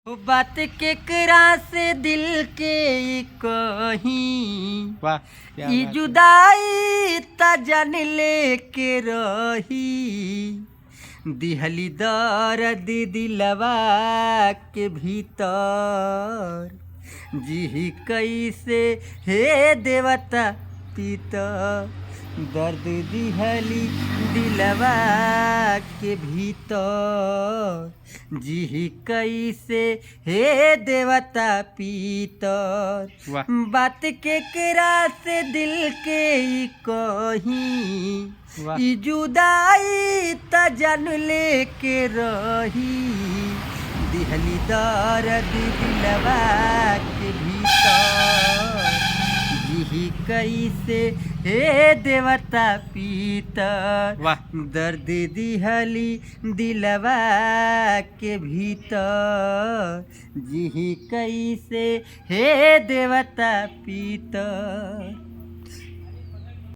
बात केकरा से दिल के कहीं वाह क्या ई बात है। जुदाई त जन लेके रही दिहली दर्द दिलवा के भीतर जी कैसे हे देवता पितर दर्द दिहली दिलवा के भीतर जी कैसे हे देवता पीतर वाह बात केकरा से दिल के ई कहीं वाह ई जुदाई त जन लेके रही दिहली दर्द दिलवा के भीतर जी कैसे हे देवता पीतर वाह दर्द दिहली दिलवा के भीतर जी कैसे हे देवता पीतर।